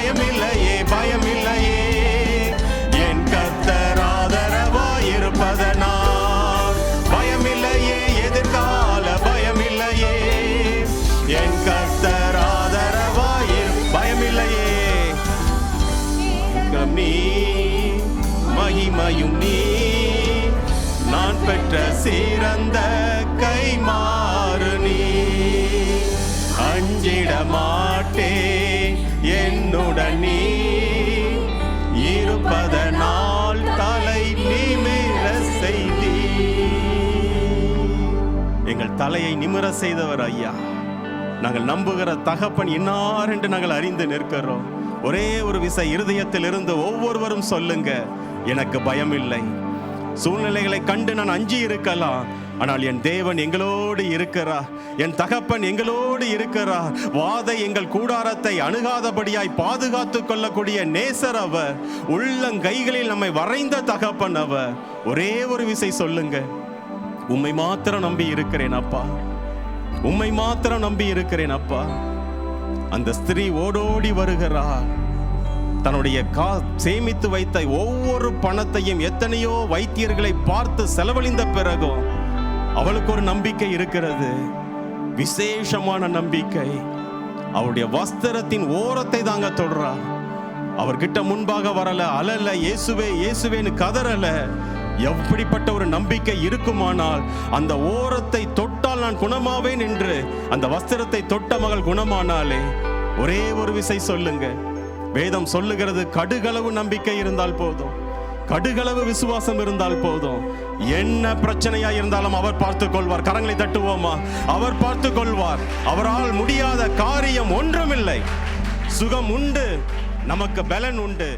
பயமில்லையே, பயமில்லையே, என் கர்த்தர் ஆதரவாயிருப்பதனால். பயமில்லையே, எதிர்கால பயமில்லையே, என் கர்த்தர் பயமில்லையே. நீ மகிமையும் நீ, நான் பெற்ற சிறந்த கைமாறு நீ. அஞ்சிட மாட்டேன் என்னுடன் நீ இருப்பதனால் தலை நிமிர செய்தி. எங்கள் தலையை நிமிர செய்தவர் ஐயா. நாங்கள் நம்புகிற தகப்பன் இன்னார் என்று நாங்கள் அறிந்து நிற்கிறோம். ஒரே ஒரு விசை இருதயத்தில் இருந்து ஒவ்வொருவரும் சொல்லுங்க, எனக்கு பயம் இல்லை. சூழ்நிலைகளை கண்டு நான் அஞ்சி இருக்கலாம், ஆனால் என் தேவன் எங்களோடு இருக்கிறார், என் தகப்பன் எங்களோடு இருக்கிறார். வாதை எங்கள் கூடாரத்தை அணுகாதபடியாய் பாதுகாத்து கொள்ளக்கூடிய நேசர் அவர். உள்ளங்கைகளில் நம்மை வரைந்த தகப்பன் அவர். ஒரே ஒரு விசை சொல்லுங்க, உம்மை மாத்திரம் நம்பி இருக்கிறேன் அப்பா, உம்மை மாத்திரம் நம்பி இருக்கிறேன் அப்பா. அந்த ஸ்திரீ ஓடோடி வருகிறார். தன்னுடைய சேமித்து வைத்த ஒவ்வொரு பணத்தையும் எத்தனையோ வைத்தியர்களை பார்த்து செலவழிந்த பிறகும் அவளுக்கு ஒரு நம்பிக்கை இருக்கிறது, விசேஷமான நம்பிக்கை. அவருடைய வஸ்திரத்தின் ஓரத்தை தாங்க தொடரா. அவர்கிட்ட முன்பாக வரல, அலல, இயேசுவே இயேசுவேன்னு கதறல. எப்படிப்பட்ட ஒரு நம்பிக்கை இருக்குமானால், அந்த ஓரத்தை தொட்டால் நான் குணமாவேன் என்று அந்த வஸ்திரத்தை தொட்ட மகள் குணமானாலே. ஒரே ஒரு விசை சொல்லுங்க, வேதம் சொல்லுகிறது, கடுகளவு நம்பிக்கை இருந்தால் போதும், கடுகளவு விசுவாசம் இருந்தால் போதும். என்ன பிரச்சனையா இருந்தாலும் அவர் பார்த்துக் கொள்வார். கரங்களை தட்டுவோமா? அவர் பார்த்துக் கொள்வார். அவரால் முடியாத காரியம் ஒன்றுமில்லை. சுகம் உண்டு, நமக்கு பலன் உண்டு.